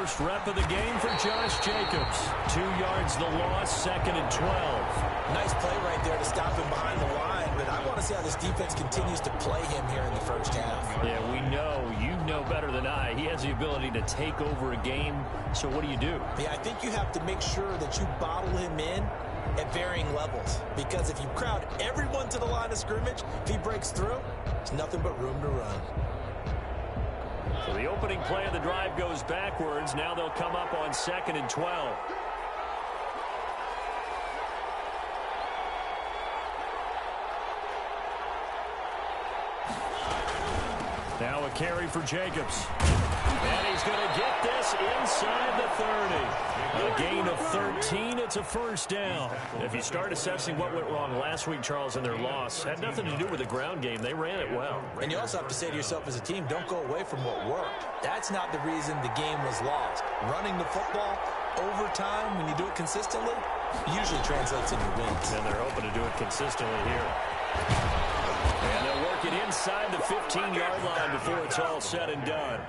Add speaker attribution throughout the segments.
Speaker 1: first rep of the game for Josh Jacobs. 2 yards the loss, 2nd and 12.
Speaker 2: Nice play right there to stop him behind the line, but I want to see how this defense continues to play him here in the first half.
Speaker 1: Yeah, we know. You know better than I. He has the ability to take over a game, so what do you do?
Speaker 2: Yeah, I think you have to make sure that you bottle him in at varying levels, because if you crowd everyone to the line of scrimmage, if he breaks through, there's nothing but room to run.
Speaker 1: So the opening play of the drive goes backwards. Now they'll come up on 2nd and 12. Now a carry for Jacobs. And he's going to get this inside the 30. A gain of 13. It's a first down. If you start assessing what went wrong last week, Charles, in their loss, had nothing to do with the ground game. They ran it well.
Speaker 2: And you also have to say to yourself as a team, don't go away from what worked. That's not the reason the game was lost. Running the football over time, when you do it consistently, usually translates into wins.
Speaker 1: And they're hoping to do it consistently here. And they'll work it inside the 15-yard line before it's all said and done.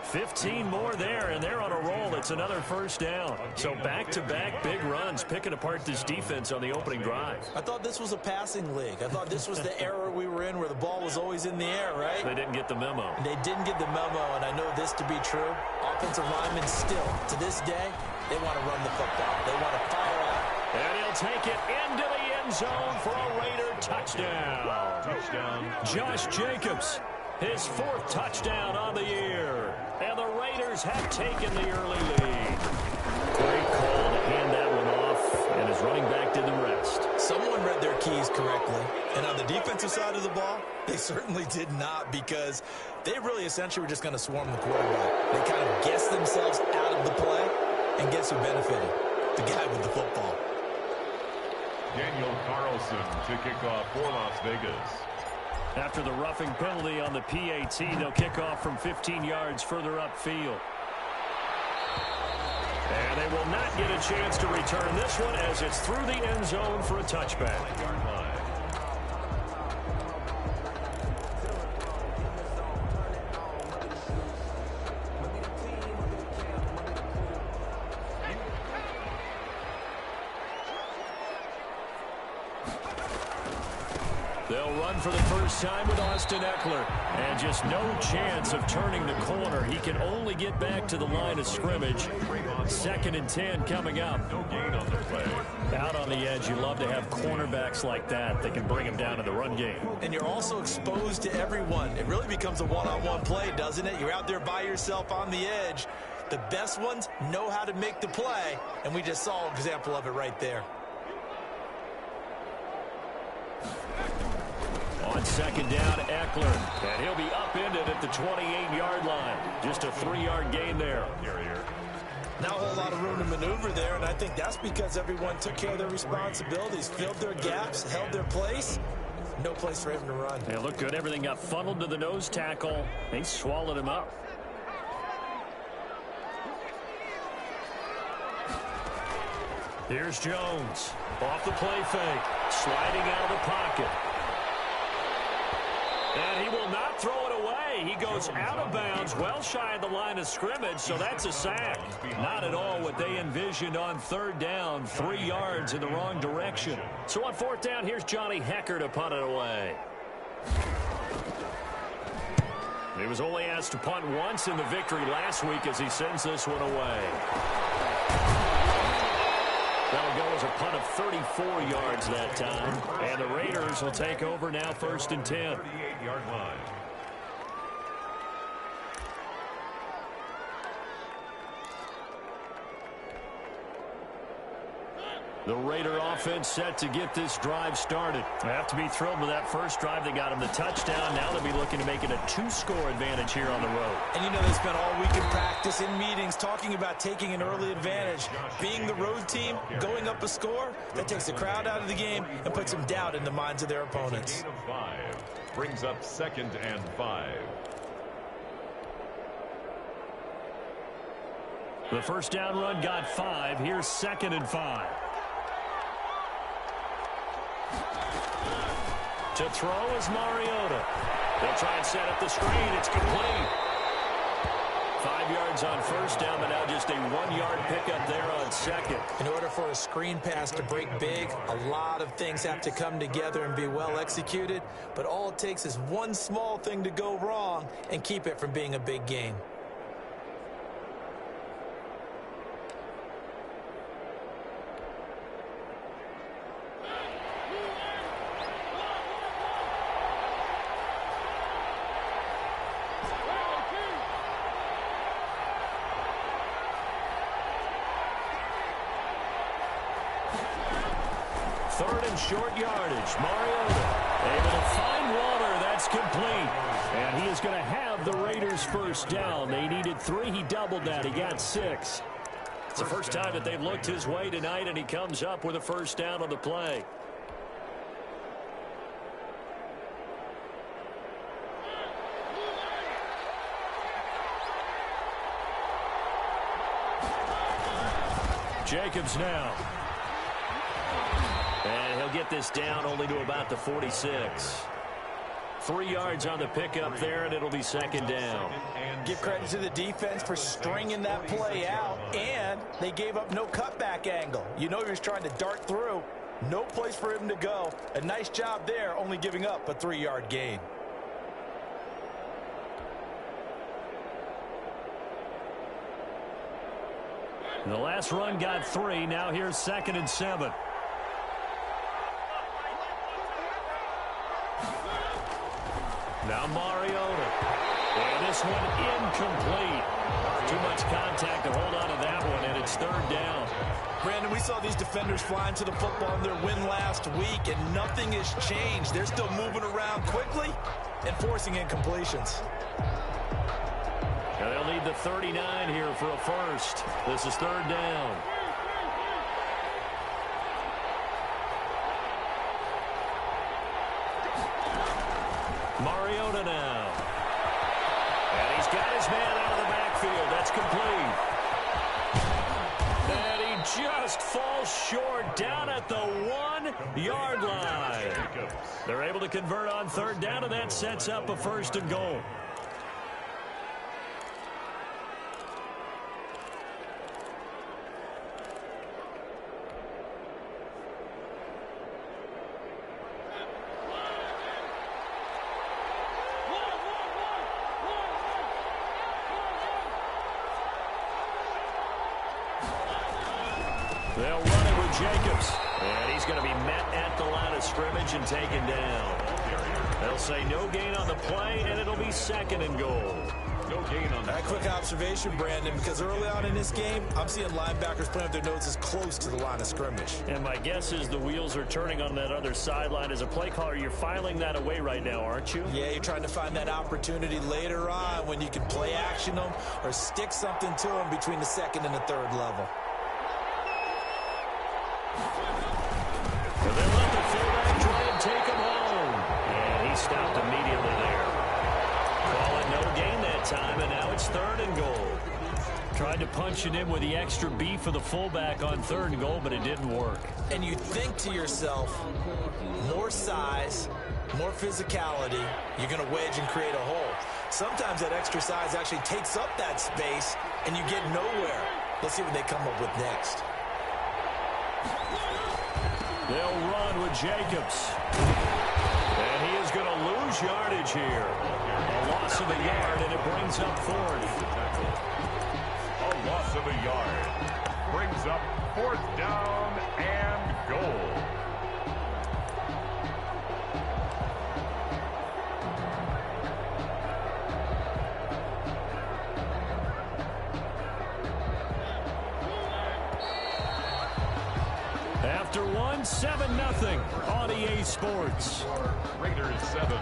Speaker 1: 15 more there, and they're on a roll. It's another first down. So back-to-back big runs, picking apart this defense on the opening drive.
Speaker 2: I thought this was a passing league. I thought this was the era we were in where the ball was always in the air, right?
Speaker 1: They didn't get the memo.
Speaker 2: They didn't get the memo, and I know this to be true. Offensive linemen still, to this day, they want to run the football. They want to fire out.
Speaker 1: And he'll take it into the end zone for a Raider touchdown. Josh Jacobs, his 4th touchdown on the year. And the Raiders have taken the early lead. Great call to hand that one off, and his running back did the rest.
Speaker 2: Someone read their keys correctly. And on the defensive side of the ball, they certainly did not, because they really essentially were just going to swarm the quarterback. They kind of guessed themselves out of the play, and guess who benefited? The guy with the football.
Speaker 3: Daniel Carlson to kick off for Las Vegas.
Speaker 1: After the roughing penalty on the PAT, they'll kick off from 15 yards further upfield. And they will not get a chance to return this one as it's through the end zone for a touchback. They'll run for the first time with Austin Eckler. And just no chance of turning the corner. He can only get back to the line of scrimmage. 2nd and 10 coming up.
Speaker 3: No gain on the play.
Speaker 1: Out on the edge, you love to have cornerbacks like that that can bring him down in the run game.
Speaker 2: And you're also exposed to everyone. It really becomes a one-on-one play, doesn't it? You're out there by yourself on the edge. The best ones know how to make the play, and we just saw an example of it right there.
Speaker 1: On 2nd down, Eckler. And he'll be upended at the 28-yard line. Just a 3-yard gain there.
Speaker 2: Not a whole lot of room to maneuver there, and I think that's because everyone took care of their responsibilities, filled their gaps, held their place. No place for him to run.
Speaker 1: They look good. Everything got funneled to the nose tackle. They swallowed him up. Here's Jones. Off the play fake. Sliding out of the pocket. And he will not throw it away. He goes out of bounds, well shy of the line of scrimmage, so that's a sack. Not at all what they envisioned on 3rd down, 3 yards in the wrong direction. So on 4th down, here's Johnny Hecker to punt it away. He was only asked to punt once in the victory last week as he sends this one away. That'll go as a punt of 34 yards that time. And the Raiders will take over now, 1st and 10.
Speaker 3: 38-yard line.
Speaker 1: The Raider offense set to get this drive started. They have to be thrilled with that first drive. They got him the touchdown. Now they'll be looking to make it a 2-score advantage here on the road.
Speaker 2: And you know, they spent all week in practice, in meetings, talking about taking an early advantage. Being the road team, going up a score, that takes the crowd out of the game and puts some doubt in the minds of their opponents.
Speaker 3: Gain of 5 brings up 2nd and 5.
Speaker 1: The first down run got 5. Here's 2nd and 5. To throw is Mariota. They'll try and set up the screen. It's complete. 5 yards on first down, but now just a 1-yard pickup there on second.
Speaker 2: In order for a screen pass to break big, a lot of things have to come together and be well executed, but all it takes is one small thing to go wrong and keep it from being a big gain.
Speaker 1: Third and short yardage. Mariota able to find Waller. That's complete. And he is going to have the Raiders first down. They needed 3. He doubled that. He got 6. It's the first time that they've looked his way tonight, and he comes up with a first down on the play. Jacobs now. And he'll get this down only to about the 46. 3 yards on the pickup there, and it'll be second down.
Speaker 2: Give credit to the defense for stringing that play out, and they gave up no cutback angle. You know he was trying to dart through. No place for him to go. A nice job there, only giving up a 3-yard gain.
Speaker 1: The last run got 3. Now here's 2nd and 7. Now Mariota. And this one incomplete. Too much contact to hold on to that one, and it's 3rd down.
Speaker 2: Brandon, we saw these defenders flying to the football in their win last week, and nothing has changed. They're still moving around quickly and forcing incompletions.
Speaker 1: And they'll need the 39 here for a first. This is 3rd down. Mariota now. And he's got his man out of the backfield. That's complete. And he just falls short down at the 1-yard line. They're able to convert on 3rd down, and that sets up a 1st and goal. They'll run it with Jacobs. And he's going to be met at the line of scrimmage and taken down. They'll say no gain on the play, and it'll be 2nd and goal.
Speaker 3: No gain on that.
Speaker 2: A quick observation, Brandon, because early on in this game, I'm seeing linebackers playing with their noses close to the line of scrimmage.
Speaker 1: And my guess is the wheels are turning on that other sideline. As a play caller, you're filing that away right now, aren't you?
Speaker 2: Yeah, you're trying to find that opportunity later on when you can play action them or stick something to them between the 2nd and the 3rd level.
Speaker 1: So they let the fullback try and take him home. And he stopped immediately there. Call it no gain that time, and now it's 3rd and goal. Tried to punch it in with the extra beef of the fullback on 3rd and goal, but it didn't work.
Speaker 2: And you think to yourself, more size, more physicality, you're going to wedge and create a hole. Sometimes that extra size actually takes up that space, and you get nowhere. Let's see what they come up with next.
Speaker 1: They'll run with Jacobs. And he is going to lose yardage here. A loss of a yard, and it brings up 4th.
Speaker 3: A loss of a yard. Brings up 4th down and goal.
Speaker 1: After 7-0 on EA Sports.
Speaker 3: Raiders 7,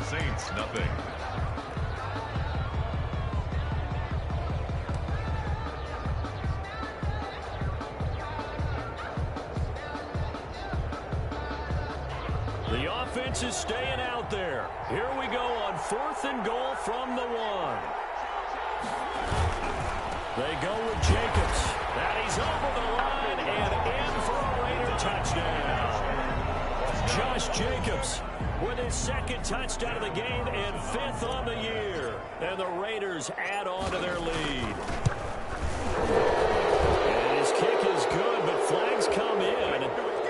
Speaker 3: Saints nothing.
Speaker 1: The offense is staying out there. Here we go on 4th and goal from the 1. They go with Jacobs. And he's over the line and in for a Raider touchdown. Josh Jacobs Jacobs with his second touchdown of the game and 5th on the year. And the Raiders add on to their lead. And his kick is good, but flags come in.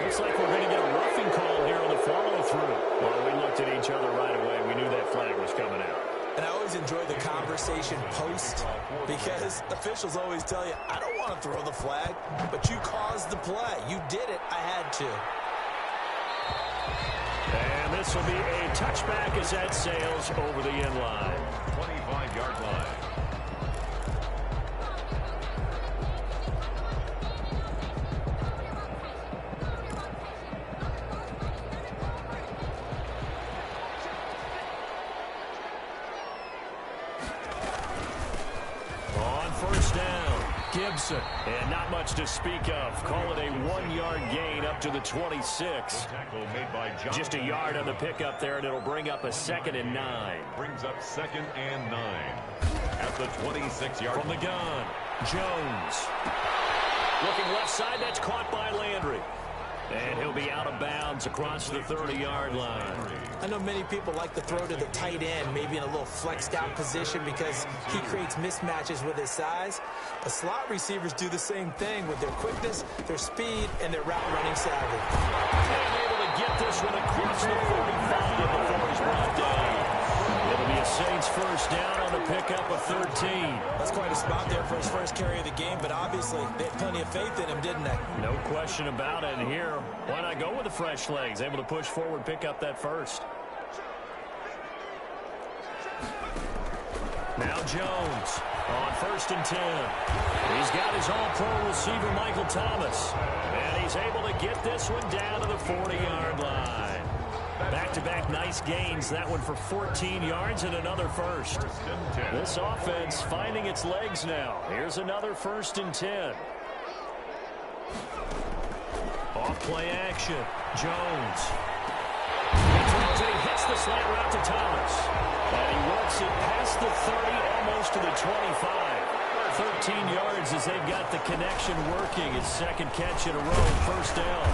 Speaker 1: Looks like we're going to get a roughing call here on the follow-through. Well, we looked at each other right away. We knew that flag was coming out.
Speaker 2: And I always enjoy the conversation post because officials always tell you, I don't want to throw the flag, but you caused the play. You did it. I had to.
Speaker 1: And this will be a touchback as that sails over the end line.
Speaker 3: 25-yard line.
Speaker 1: Gibson, and not much to speak of. Call it a 1-yard gain up to the 26. Just a yard on the pickup there, and it'll bring up a 2nd and 9.
Speaker 3: Brings up 2nd and 9 at the 26-yard line.
Speaker 1: From the gun, Jones. Looking left side, that's caught by Landry. And he'll be out of bounds across the 30-yard line.
Speaker 2: I know many people like to throw to the tight end, maybe in a little flexed out position because he creates mismatches with his size. But slot receivers do the same thing with their quickness, their speed, and their route running savvy.
Speaker 1: And able to get this one across the 45 before he's brought down. It'll be a Saints first down on the pickup of 13.
Speaker 2: That's quite a spot there for his first carry of the game, but obviously they had plenty of faith in him, didn't they?
Speaker 1: No question about it. And here, why not go with the fresh legs? Able to push forward, pick up that first. Now Jones on 1st and 10. He's got his all-pro receiver, Michael Thomas. And he's able to get this one down to the 40-yard line. Back-to-back nice gains. That one for 14 yards and another first. This offense finding its legs now. Here's another 1st and 10. Off play action. Jones. He throws and he hits the slant route to Thomas. And he works it past the 30, almost to the 25. 13 yards as they've got the connection working. His 2nd catch in a row, 1st down.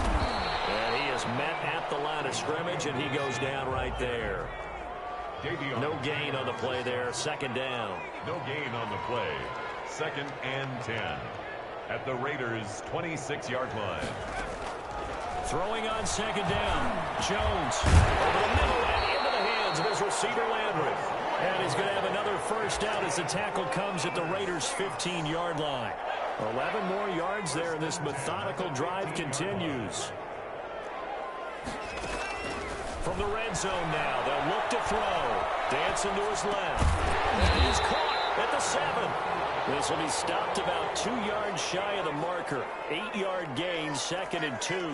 Speaker 1: And he is met at the line of scrimmage, and he goes down right there. No gain on the play there, 2nd down.
Speaker 3: No gain on the play, 2nd and 10 at the Raiders' 26-yard line.
Speaker 1: Throwing on 2nd down. Jones over the middle and into the hands of his receiver Landry. And he's going to have another first down as the tackle comes at the Raiders' 15-yard line. 11 more yards there, and this methodical drive continues. From the red zone now, they'll look to throw. Dancing to his left. And he's caught at the 7. This will be stopped about 2 yards shy of the marker. 8-yard gain, 2nd and 2.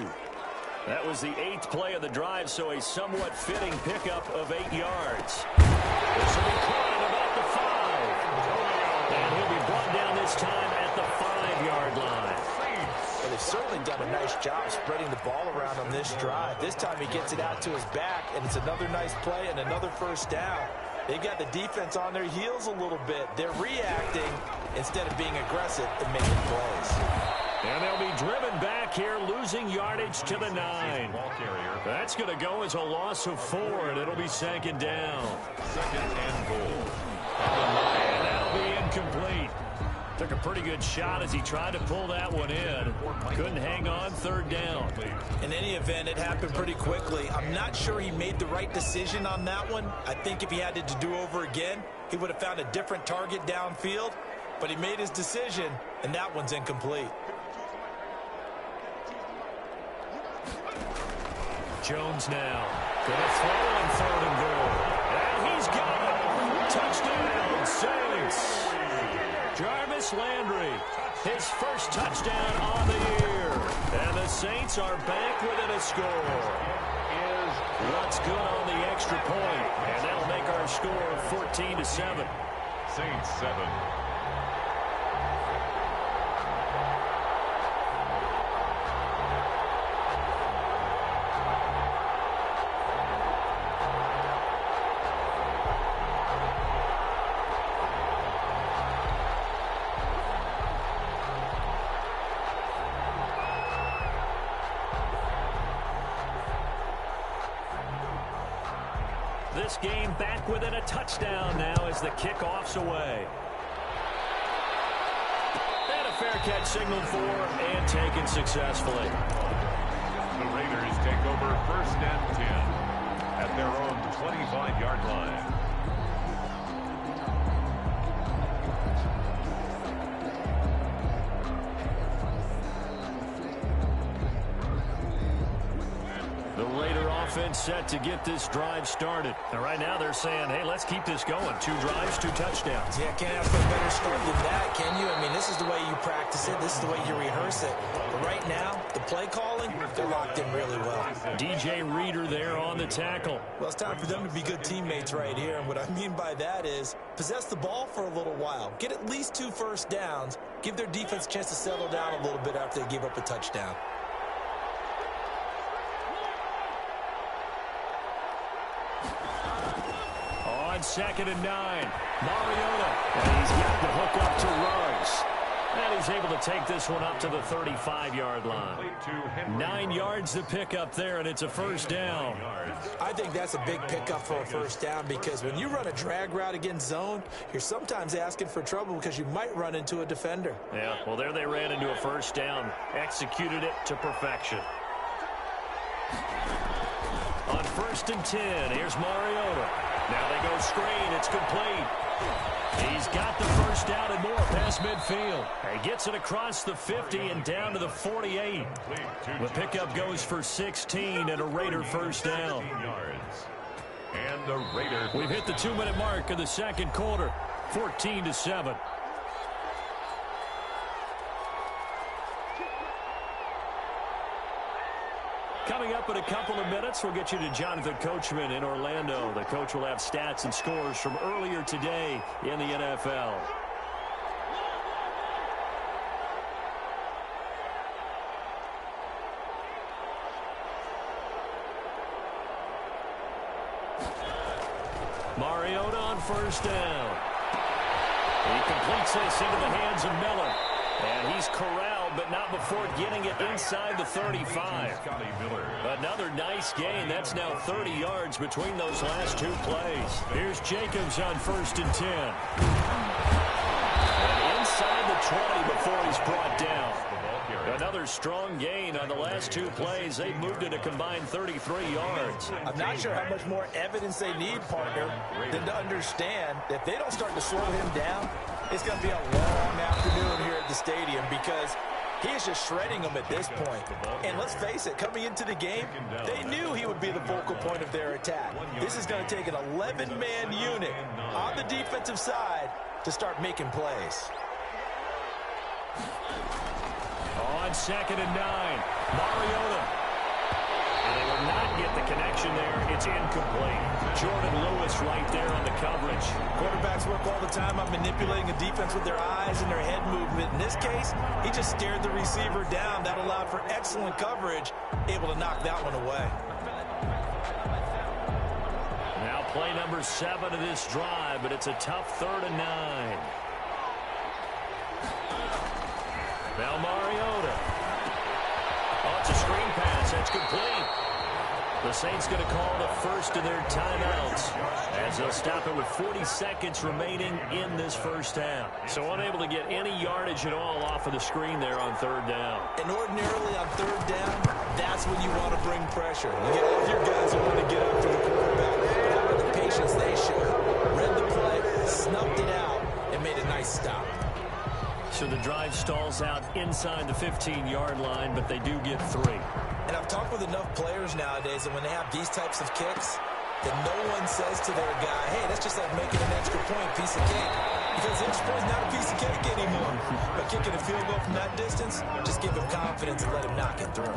Speaker 1: That was the 8th play of the drive, so a somewhat fitting pickup of 8 yards. This will be caught at about the 5. And he'll be brought down this time at the 5-yard line.
Speaker 2: Well, they've certainly done a nice job spreading the ball around on this drive. This time he gets it out to his back, and it's another nice play and another first down. They've got the defense on their heels a little bit. They're reacting instead of being aggressive and making plays.
Speaker 1: And they'll be driven back here, losing yardage to the 9. That's going to go as a loss of 4, and it'll be 2nd down.
Speaker 3: 2nd and goal.
Speaker 1: And that'll be incomplete. Took a pretty good shot as he tried to pull that one in. Couldn't hang on, 3rd down.
Speaker 2: In any event, it happened pretty quickly. I'm not sure he made the right decision on that one. I think if he had to do over again, he would have found a different target downfield. But he made his decision, and that one's incomplete.
Speaker 1: Jones now. Gonna throw on 3rd and goal. And he's got it. Touchdown, Saints. Jarvis Landry, his first touchdown on the year. And the Saints are back within a score. What's good on the extra point? And that'll make our score 14-7.
Speaker 3: Saints 7.
Speaker 1: this game back within a touchdown now as the kickoff's away. And a fair catch signaled for and taken successfully.
Speaker 3: The Raiders take over 1st and 10 at their own 25-yard line.
Speaker 1: The Raider offense set to get this drive started. And right now they're saying, hey, let's keep this going. 2 drives, 2 touchdowns.
Speaker 2: Yeah, can't ask for a better start than that, can you? I mean, this is the way you practice it. This is the way you rehearse it. But right now, the play calling, they're locked in really well.
Speaker 1: DJ Reader there on the tackle.
Speaker 2: Well, it's time for them to be good teammates right here. And what I mean by that is possess the ball for a little while. Get at least 2 first downs. Give their defense a chance to settle down a little bit after they give up a touchdown.
Speaker 1: On 2nd and 9, Mariota. And he's got the hook up to Ruggs. And he's able to take this one up to the 35-yard line. 9 yards to pick up there, and it's a first down.
Speaker 2: I think that's a big pickup for a first down because when you run a drag route against zone, you're sometimes asking for trouble because you might run into a defender.
Speaker 1: Yeah, well, there they ran into a first down. Executed it to perfection. On 1st and 10, here's Mariota. Now they go screen. It's complete. He's got the first down and more past midfield. He gets it across the 50 and down to the 48. The pickup goes for 16 and a Raider first down.
Speaker 3: And the Raiders.
Speaker 1: We've hit the 2-minute mark of the second quarter. 14-7. Coming up in a couple of minutes, we'll get you to Jonathan Coachman in Orlando. The coach will have stats and scores from earlier today in the NFL. Mariota on first down. He completes this into the hands of Miller. And he's corralled, but not before getting it inside the 35. Another nice gain. That's now 30 yards between those last 2 plays. Here's Jacobs on 1st and 10. And inside the 20 before he's brought down. Another strong gain on the last 2 plays. They've moved it a combined 33 yards.
Speaker 2: I'm not sure how much more evidence they need, partner, than to understand that if they don't start to slow him down, it's going to be a long afternoon here at the stadium because he is just shredding them at this point. And let's face it, coming into the game, they knew he would be the focal point of their attack. This is going to take an 11-man unit on the defensive side to start making plays.
Speaker 1: On 2nd and 9, Mariota. And they will not get the connection there. It's incomplete. Jordan Lewis right there on the coverage.
Speaker 2: Quarterbacks work all the time on manipulating a defense with their eyes and their head movement. In this case, he just stared the receiver down. That allowed for excellent coverage, able to knock that one away.
Speaker 1: Now play number 7 of this drive, but it's a tough 3rd and 9. Now Mariota. Oh, it's a screen pass. That's complete. The Saints going to call the first of their timeouts as they'll stop it with 40 seconds remaining in this first half. So unable to get any yardage at all off of the screen there on 3rd down.
Speaker 2: And ordinarily on 3rd down, that's when you want to bring pressure. You get all of your guys who want to get up for the quarterback. But how about the patience they showed? Read the play, snuffed it out, and made a nice stop.
Speaker 1: So the drive stalls out inside the 15-yard line, but they do get 3.
Speaker 2: And I've talked with enough players nowadays that when they have these types of kicks, that no one says to their guy, hey, that's just like making an extra point, piece of cake. Because the extra point is not a piece of cake anymore. But kicking a field goal from that distance, just give him confidence and let him knock it through.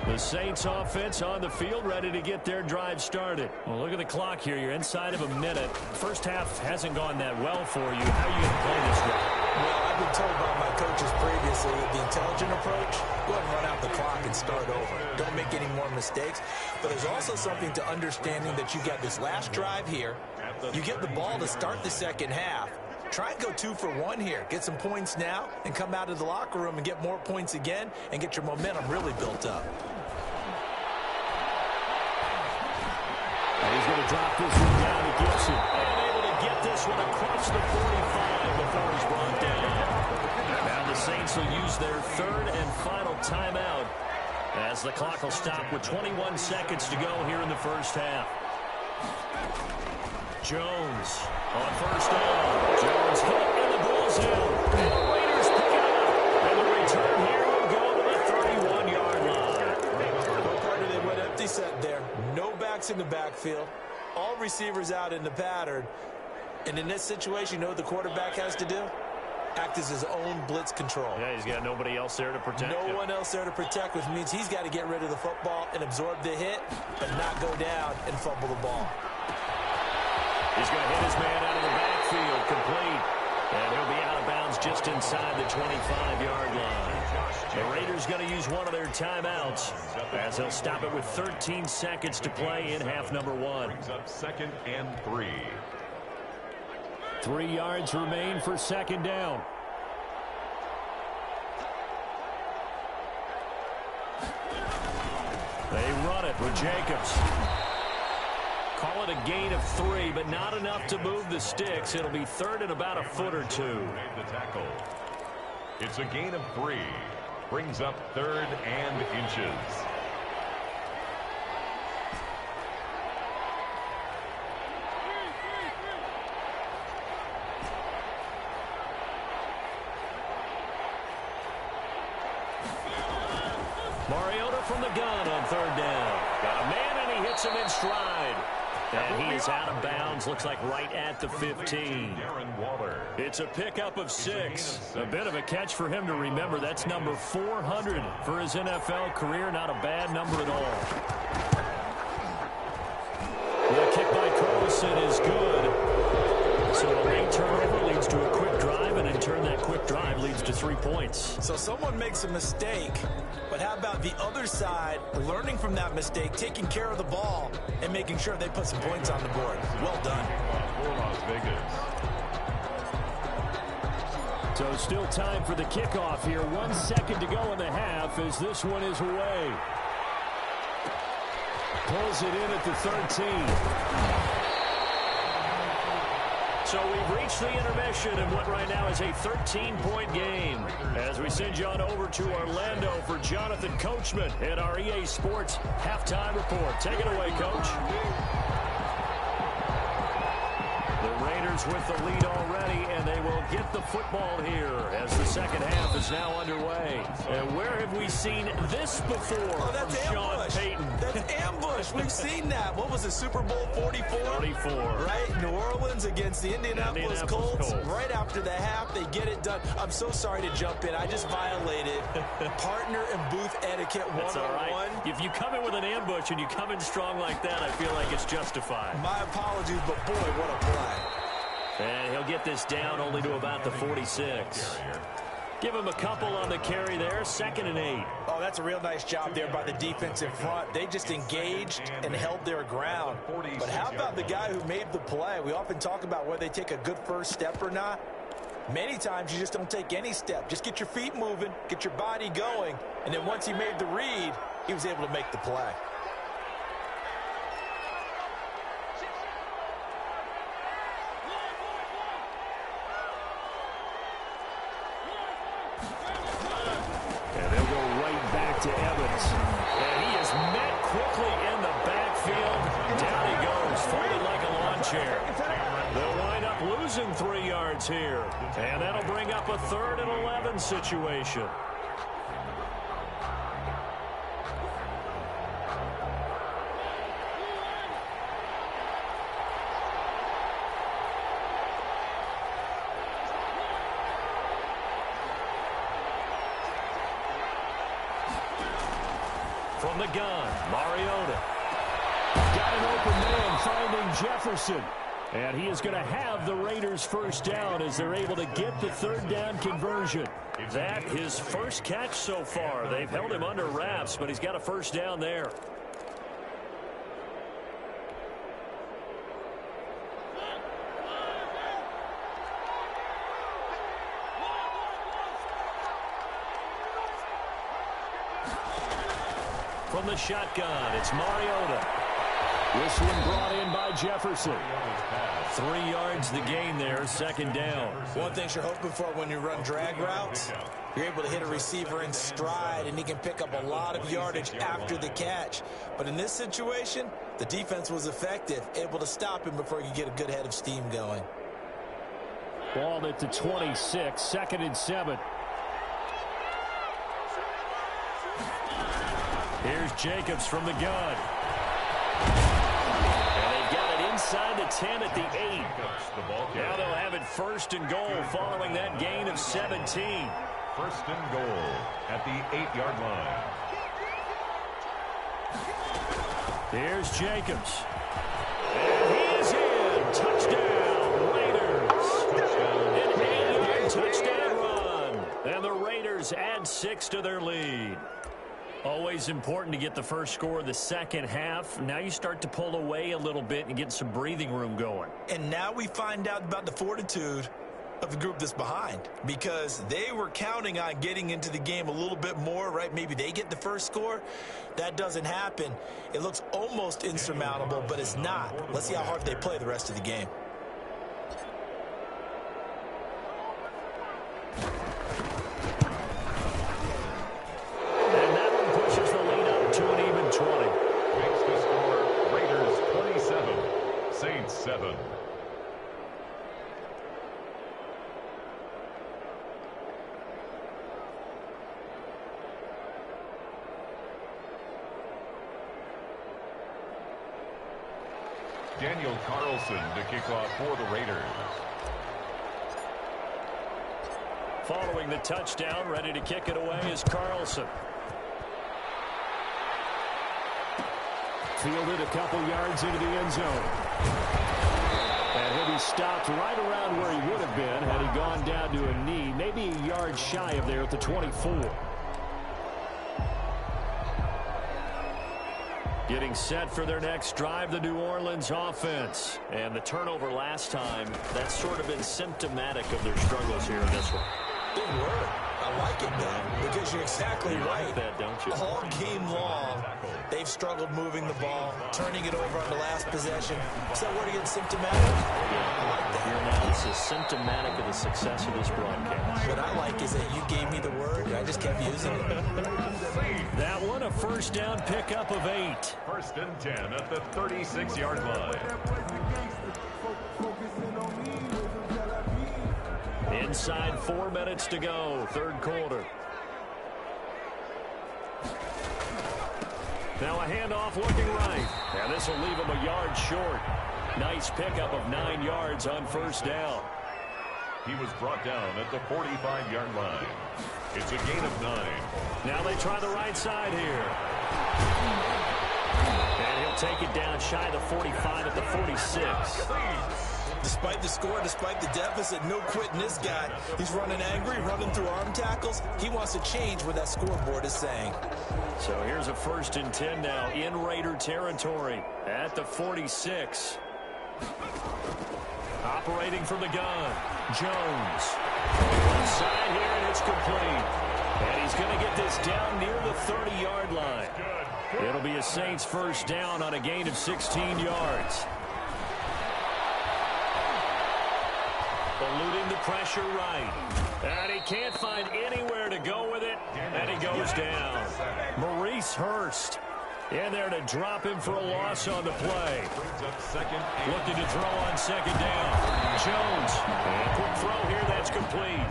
Speaker 1: The Saints offense on the field, ready to get their drive started. Well, look at the clock here. You're inside of a minute. First half hasn't gone that well for you. How are you going to play this drive?
Speaker 2: Well, I've been told by my coaches previously that the intelligent approach, go ahead and run out the clock and start over. Don't make any more mistakes. But there's also something to understanding that you got this last drive here. You get the ball to start the second half. Try and go 2 for 1 here. Get some points now and come out of the locker room and get more points again and get your momentum really built up.
Speaker 1: And he's going to drop this one down to Gibson. And able to get this one across the 45 before he's brought down. Now the Saints will use their third and final timeout as the clock will stop with 21 seconds to go here in the first half. Jones on first down. Jones hit and the ball's in. And the Raiders pick it up. And the return here will go to the 31-yard line.
Speaker 2: Carter, they went empty set there. No backs in the backfield. All receivers out in the pattern. And in this situation, you know what the quarterback has to do? Act as his own blitz control.
Speaker 1: Yeah, he's got nobody else there to protect him.
Speaker 2: No one else there to protect, which means he's got to get rid of the football and absorb the hit, but not go down and fumble the ball.
Speaker 1: He's going to hit his man out of the backfield, complete. And he'll be out of bounds just inside the 25-yard line. The Raiders going to use one of their timeouts as they'll stop it with 13 seconds to play in half number 1.
Speaker 3: Brings up 2nd and 3.
Speaker 1: 3 yards remain for second down. They run it with Jacobs. Call it a gain of 3, but not enough to move the sticks. It'll be third and about a foot or 2.
Speaker 3: The tackle. It's a gain of 3. Brings up 3rd and inches.
Speaker 1: Mariota from the gun on third down. Got a man, and he hits him in stride. And he is out of bounds, looks like right at the 15. It's a pickup of 6. A bit of a catch for him to remember. That's number 400 for his NFL career. Not a bad number at all. The kick by Carlson is good. So a late turnover leads to a quick drive, and in turn that quick drive leads to 3 points.
Speaker 2: So someone makes a mistake, but how about the other side learning from that mistake, taking care of the ball, and making sure they put some points on the board? Well done.
Speaker 3: For Las Vegas.
Speaker 1: So still time for the kickoff here. 1 second to go in the half as this one is away. Pulls it in at the 13. So we've reached the intermission in what right now is a 13-point game. As we send you on over to Orlando for Jonathan Coachman at our EA Sports Halftime Report. Take it away, Coach. The Raiders with the lead already, and they will get the football here as the second half is now underway. And where have we seen this before?
Speaker 2: Oh, that's
Speaker 1: from Sean
Speaker 2: ambush.
Speaker 1: Payton?
Speaker 2: That's ambush. We've seen that. What was it, Super Bowl 44?
Speaker 1: 44.
Speaker 2: Right? New Orleans against the Indianapolis Colts. Right after the half, they get it done. I'm so sorry to jump in. I just violated partner and booth etiquette 101.
Speaker 1: That's all right. If you come in with an ambush and you come in strong like that, I feel like it's justified.
Speaker 2: My apologies, but boy, what a play.
Speaker 1: And he'll get this down only to about the 46. Give him a couple on the carry there. 2nd and 8.
Speaker 2: Oh, that's a real nice job there by the defense in front. They just engaged and held their ground. But how about the guy who made the play? We often talk about whether they take a good first step or not. Many times you just don't take any step. Just get your feet moving, get your body going, and then once he made the read, he was able to make the play.
Speaker 1: And they'll go right back to Evans. And he is met quickly in the backfield. Down he goes, folded like a lawn chair. They'll wind up losing 3 yards here. And that'll bring up a 3rd and 11 situation. From the gun, Mariota. Got an open man finding Jefferson. And he is going to have the Raiders first down as they're able to get the third down conversion. That his first catch so far. They've held him under wraps, but he's got a first down there. From the shotgun, it's Mariota. Whistling brought in by Jefferson. 3 yards the gain there, second down.
Speaker 2: One thing you're hoping for when you run drag routes, you're able to hit a receiver in stride, and he can pick up a lot of yardage after the catch. But in this situation, the defense was effective, able to stop him before he could get a good head of steam going.
Speaker 1: Ball at the 26, 2nd and 7. Here's Jacobs from the gun. And they've got it inside the 10 at the 8. Now they'll have it 1st and goal following that gain of 17.
Speaker 3: 1st and goal at the 8-yard line.
Speaker 1: Here's Jacobs. And he is in. Touchdown, Raiders. An 8-yard touchdown run. And the Raiders add 6 to their lead. Always important to get the first score of the second half. Now you start to pull away a little bit and get some breathing room going.
Speaker 2: And now we find out about the fortitude of the group that's behind, because they were counting on getting into the game a little bit more, right? Maybe they get the first score. That doesn't happen. It looks almost insurmountable, but it's not. Let's see how hard they play the rest of the game.
Speaker 3: Makes the score Raiders 27, Saints 7. Daniel Carlson to kick off for the Raiders.
Speaker 1: Following the touchdown, ready to kick it away is Carlson. Fielded a couple yards into the end zone. And he'll be stopped right around where he would have been had he gone down to a knee, maybe a yard shy of there at the 24. Getting set for their next drive, the New Orleans offense. And the turnover last time, that's sort of been symptomatic of their struggles here in this one.
Speaker 2: Big word. I like it, though, because you're exactly right.
Speaker 1: Like that, don't you?
Speaker 2: All game long, they've struggled moving the ball, turning it over on the last possession. Is that word again, symptomatic?
Speaker 1: Yeah, I like that. Your analysis is symptomatic of the success of this broadcast.
Speaker 2: What I like is that you gave me the word, and I just kept using it.
Speaker 1: That one, a first down pickup of 8.
Speaker 3: 1st and 10 at the 36-yard line.
Speaker 1: Inside 4 minutes to go, third quarter. Now a handoff looking right. And this will leave him a yard short. Nice pickup of 9 yards on first down.
Speaker 3: He was brought down at the 45-yard line. It's a gain of 9.
Speaker 1: Now they try the right side here. And he'll take it down shy of the 45 at the 46.
Speaker 2: Despite the score, despite the deficit, no quitting this guy. He's running angry, running through arm tackles. He wants to change what that scoreboard is saying.
Speaker 1: So here's a 1st and 10 now in Raider territory at the 46. Operating from the gun, Jones. Left side here, and it's complete. And he's going to get this down near the 30-yard line. It'll be a Saints first down on a gain of 16 yards. Eluding the pressure right. And he can't find anywhere to go with it. And he goes down. Maurice Hurst in there to drop him for a loss on the play. Looking to throw on second down. Jones. And a quick throw here. That's complete.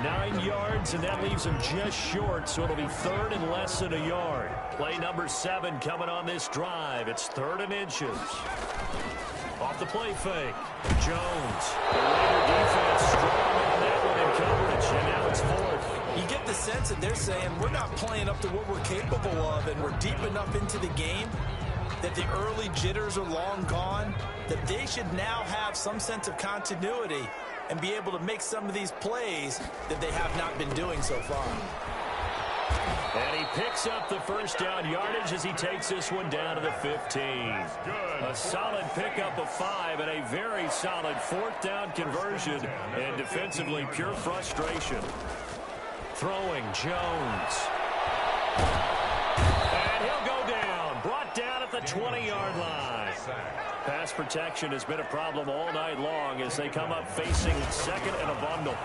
Speaker 1: 9 yards, and that leaves him just short, so it'll be 3rd and less than a yard. Play number 7 coming on this drive. It's 3rd and inches. Off the play fake. Jones. The Raider defense strong on that one in coverage, and now it's 4th.
Speaker 2: You get the sense that they're saying we're not playing up to what we're capable of, and we're deep enough into the game that the early jitters are long gone, that they should now have some sense of continuity and be able to make some of these plays that they have not been doing so far.
Speaker 1: And he picks up the first down yardage as he takes this one down to the 15. A solid pickup of 5 and a very solid 4th down conversion, and defensively pure frustration. Throwing Jones. And he'll go down. Brought down at the 20-yard line. Pass protection has been a problem all night long as they come up facing second and a bundle.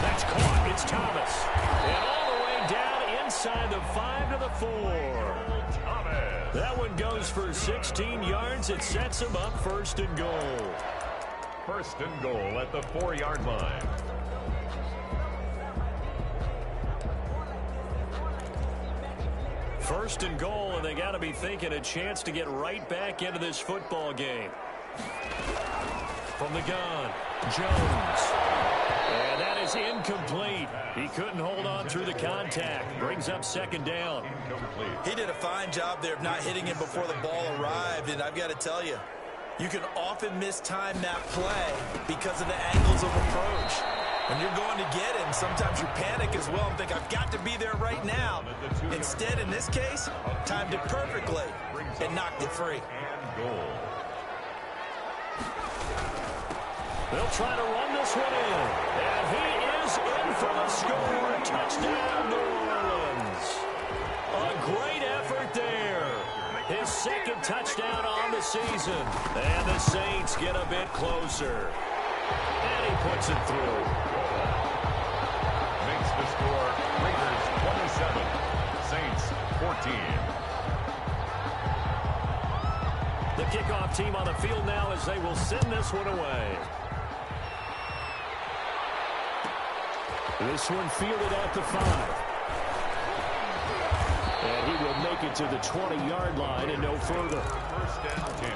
Speaker 1: That's caught. It's Thomas. And all the way down inside the 5 to the 4. That one goes for 16 yards. It sets him up 1st and goal.
Speaker 3: 1st and goal at the 4-yard line.
Speaker 1: First and goal, and they got to be thinking a chance to get right back into this football game. From the gun, Jones. And that is incomplete. He couldn't hold on through the contact. Brings up 2nd down.
Speaker 2: He did a fine job there of not hitting him before the ball arrived, and I've got to tell you, you can often mistime that play because of the angles of approach. When you're going to get him, sometimes you panic as well and think, I've got to be there right now. Instead, in this case, timed it perfectly and knocked it free.
Speaker 1: They'll try to run this one in. And he is in for the score. Touchdown, New Orleans. A great effort there. His 2nd touchdown on the season. And the Saints get a bit closer. And he puts it through.
Speaker 3: Makes the score Raiders 27, Saints 14.
Speaker 1: The kickoff team on the field now as they will send this one away. This one fielded at the 5. And he will make it to the 20-yard line and no further.
Speaker 3: 1st and 10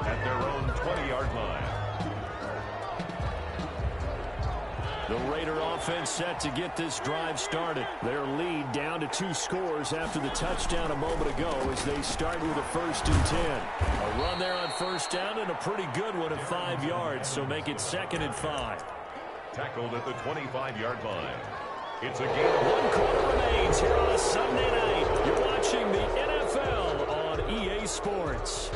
Speaker 3: at their own 20-yard line.
Speaker 1: The Raider offense set to get this drive started. Their lead down to 2 scores after the touchdown a moment ago as they start with a 1st and 10. A run there on 1st down and a pretty good one of 5 yards, so make it 2nd and 5.
Speaker 3: Tackled at the 25-yard line. It's a game.
Speaker 1: 1 quarter remains here on a Sunday night. You're watching the NFL on EA Sports.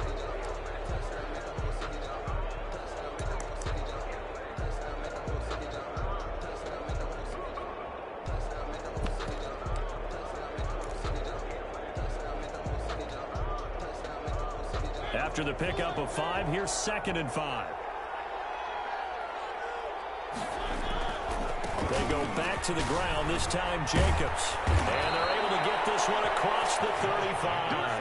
Speaker 1: After the pickup of 5, here's 2nd and 5. They go back to the ground, this time Jacobs. And they're able to get this one across the 35.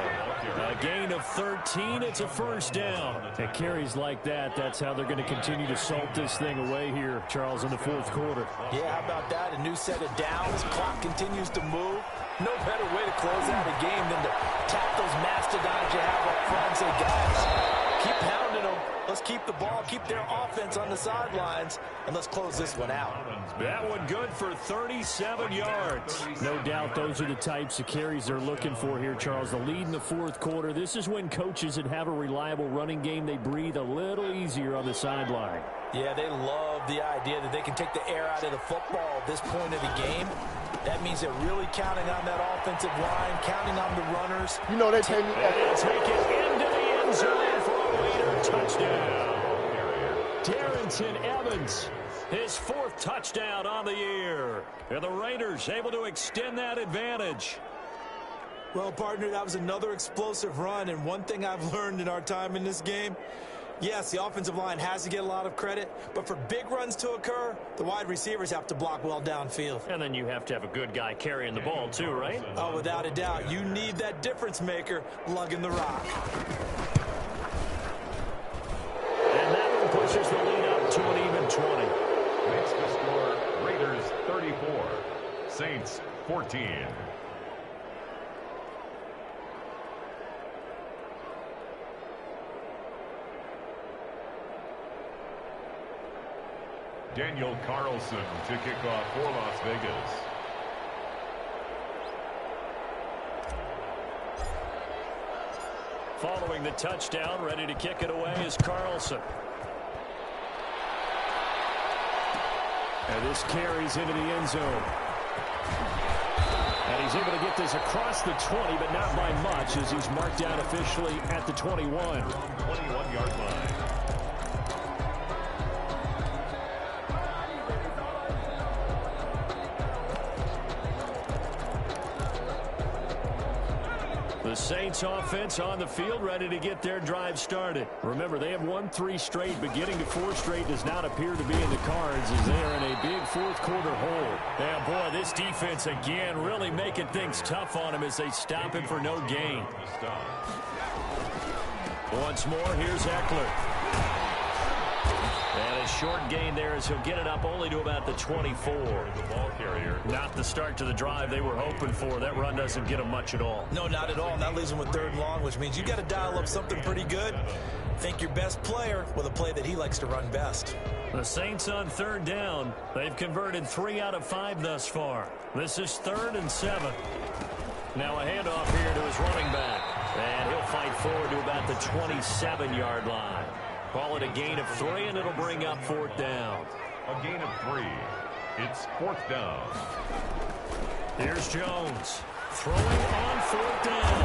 Speaker 1: A gain of 13, it's a 1st down. At carries like that, that's how they're going to continue to salt this thing away here, Charles, in the 4th quarter.
Speaker 2: Yeah, how about that? A new set of downs. Clock continues to move. No better way to close out a game than to tap those mastodons you have up front and say, guys, keep pounding them. Let's keep the ball, keep their offense on the sidelines, and let's close this one out.
Speaker 1: That one good for 37 yards. No doubt those are the types of carries they're looking for here, Charles. The lead in the 4th quarter. This is when coaches that have a reliable running game, they breathe a little easier on the sideline.
Speaker 2: Yeah, they love the idea that they can take the air out of the football at this point of the game. That means they're really counting on that offensive line, counting on the runners.
Speaker 4: You know they pay me.
Speaker 1: And take it into the end zone for a Raider touchdown. Darrington Evans, his 4th touchdown on the year. And the Raiders able to extend that advantage.
Speaker 2: Well, partner, that was another explosive run, and one thing I've learned in our time in this game, yes, the offensive line has to get a lot of credit, but for big runs to occur, the wide receivers have to block well downfield.
Speaker 1: And then you have to have a good guy carrying the ball too, right?
Speaker 2: Oh, without a doubt. You need that difference maker lugging the rock.
Speaker 1: And that one pushes the lead up to an even 20.
Speaker 3: Makes the score Raiders 34, Saints 14. Daniel Carlson to kick off for Las Vegas.
Speaker 1: Following the touchdown, ready to kick it away is Carlson. And this carries into the end zone. And he's able to get this across the 20, but not by much, as he's marked down officially at the 21.
Speaker 3: 21-yard line.
Speaker 1: The Saints offense on the field, ready to get their drive started. Remember, they have won 3 straight, but getting to 4 straight does not appear to be in the cards as they are in a big fourth-quarter hole. Yeah, boy, this defense again really making things tough on him as they stop him for no gain. Once more, here's Eckler. And a short gain there as he'll get it up only to about the 24.
Speaker 3: The ball carrier.
Speaker 1: Not the start to the drive they were hoping for. That run doesn't get them much at all.
Speaker 2: No, not at all. And that leaves them with 3rd and long, which means you got to dial up something pretty good. Think your best player with a play that he likes to run best.
Speaker 1: The Saints on 3rd down. They've converted 3 out of 5 thus far. This is 3rd and 7. Now a handoff here to his running back. And he'll fight forward to about the 27-yard line. Call it a gain of 3, and it'll bring up 4th down.
Speaker 3: A gain of 3. It's 4th down.
Speaker 1: Here's Jones. Throwing on 4th down.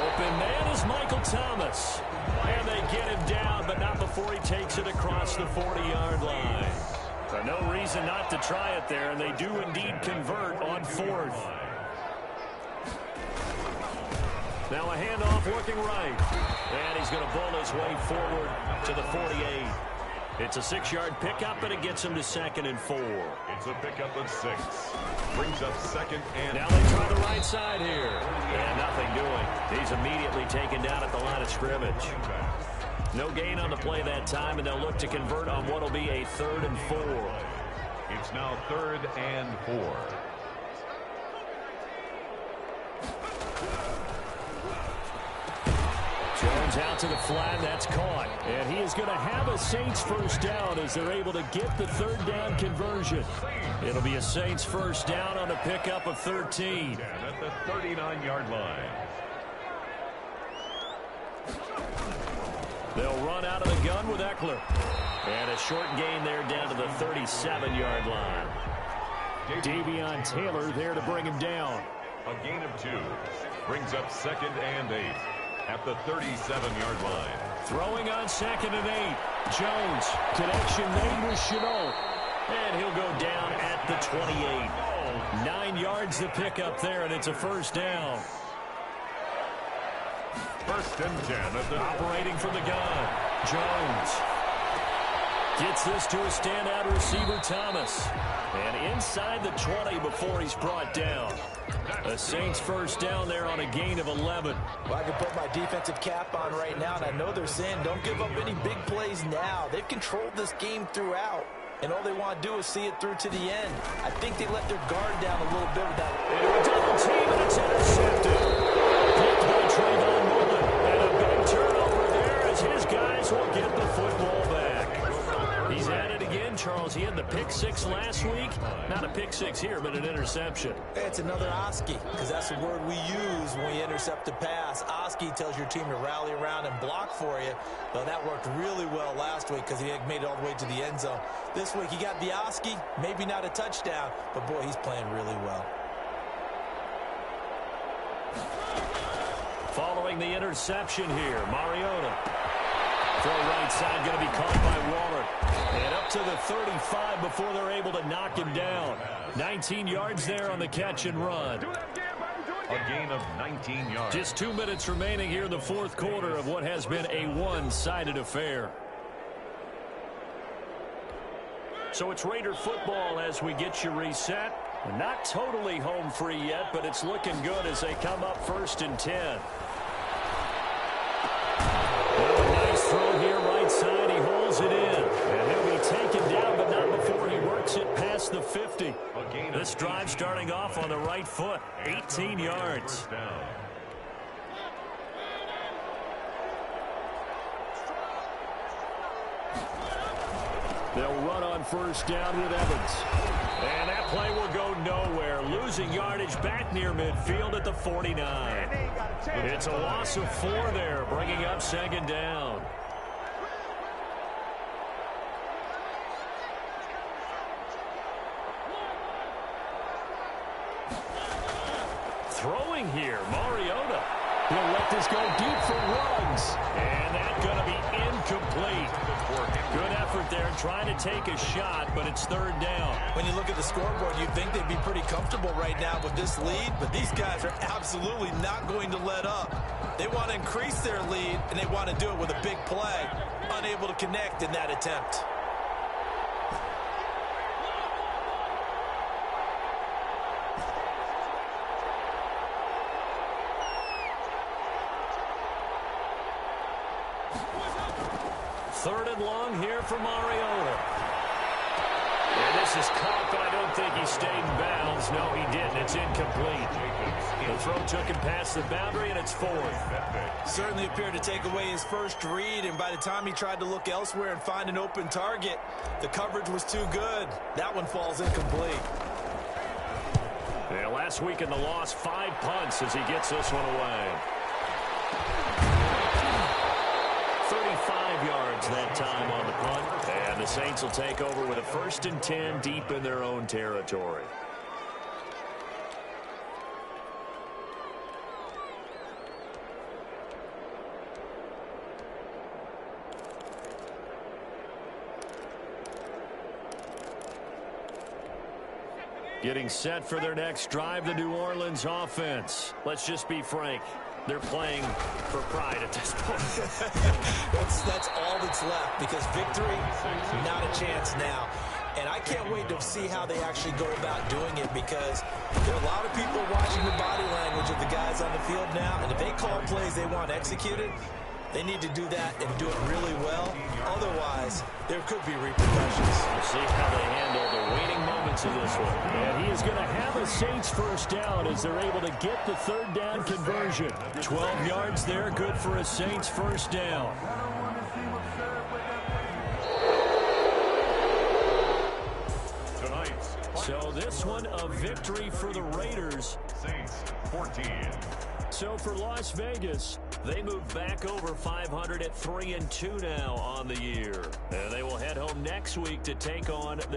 Speaker 1: Open man is Michael Thomas. And they get him down, but not before he takes it across the 40-yard line. So no reason not to try it there, and they do indeed convert on 4th. Now a handoff looking right. And he's going to bull his way forward to the 48. It's a 6-yard pickup, and it gets him to 2nd and 4.
Speaker 3: It's a pickup of 6. Brings up 2nd and...
Speaker 1: Now they try the right side here. And nothing doing. He's immediately taken down at the line of scrimmage. No gain on the play that time, and they'll look to convert on what will be a 3rd and 4.
Speaker 3: It's now 3rd and 4.
Speaker 1: Jones out to the flat. That's caught. And he is going to have a Saints 1st down as they're able to get the 3rd down conversion. It'll be a Saints 1st down on a pickup of 13.
Speaker 3: And at the 39-yard line.
Speaker 1: They'll run out of the gun with Eckler. And a short gain there down to the 37-yard line. Davion Taylor there to bring him down.
Speaker 3: A gain of 2. Brings up 2nd and 8. At the 37-yard line.
Speaker 1: Throwing on 2nd and 8. Jones. Connection made with Chenault. And he'll go down at the 28. 9 yards to pick up there, and it's a 1st down.
Speaker 3: 1st and 10 at the...
Speaker 1: Operating from the gun. Jones. Gets this to a standout receiver, Thomas. And inside the 20 before he's brought down. A Saints 1st down there on a gain of 11.
Speaker 2: Well, I can put my defensive cap on right now, and I know they're saying don't give up any big plays now. They've controlled this game throughout, and all they want to do is see it through to the end. I think they let their guard down a little bit with that.
Speaker 1: Into a double team, and it's intercepted. Picked by Trayvon Mullen. And a big turnover there as his guys will get the football back. He's at it again, Charles. He had the pick 6 last week. Not a pick 6 here, but an interception.
Speaker 2: It's another Oski, because that's the word we use when we intercept a pass. Oski tells your team to rally around and block for you. Though that worked really well last week because he made it all the way to the end zone. This week he got the Oski, maybe not a touchdown, but boy, he's playing really well.
Speaker 1: Following the interception here, Mariota. Throw right side, going to be caught by Waller. And up to the 35 before they're able to knock him down. 19 yards there on the catch and run.
Speaker 3: A gain of 19 yards.
Speaker 1: Just 2 minutes remaining here in the 4th quarter of what has been a one-sided affair. So it's Raider football as we get you reset. Not totally home free yet, but it's looking good as they come up 1st and 10. Throw here right side. He holds it in. And he'll be taken down, but not before he works it past the 50. This drive starting off on the right foot. 18 yards. They'll run on 1st down with Evans. And that play will go nowhere. Losing yardage back near midfield at the 49. It's a loss of 4 there, bringing up second down. Throwing here, Mariota.
Speaker 4: He'll let this go deep for Ruggs.
Speaker 1: And that's going to be incomplete. Good effort there trying to take a shot, but it's third down.
Speaker 2: When you look at the scoreboard, you'd think they'd be pretty comfortable right now with this lead, but these guys are absolutely not going to let up. They want to increase their lead, and they want to do it with a big play. Unable to connect in that attempt.
Speaker 1: Third and long here for Mariota. And this is caught, but I don't think he stayed in bounds. No, he didn't. It's incomplete. The throw took him past the boundary, and it's 4th.
Speaker 2: Certainly appeared to take away his first read, and by the time he tried to look elsewhere and find an open target, the coverage was too good. That one falls incomplete.
Speaker 1: Yeah, last week in the loss, 5 punts as he gets this one away. 35 yards that time on the punt. And the Saints will take over with a 1st and 10 deep in their own territory. Getting set for their next drive, the New Orleans offense. Let's just be frank. They're playing for pride at this point.
Speaker 2: That's all that's left, because victory, not a chance now. And I can't wait to see how they actually go about doing it, because there are a lot of people watching the body language of the guys on the field now, and if they call plays they want executed, they need to do that and do it really well. Otherwise, there could be repercussions.
Speaker 1: We'll see how they handle the waning moments of this one.
Speaker 4: And he is going to have a Saints first down as they're able to get the third down conversion.
Speaker 1: 12 yards there, good for a Saints first down. So this one, a victory for the Raiders.
Speaker 3: Saints 14.
Speaker 1: So for Las Vegas, they move back over 500 at 3-2 now on the year. And they will head home next week to take on the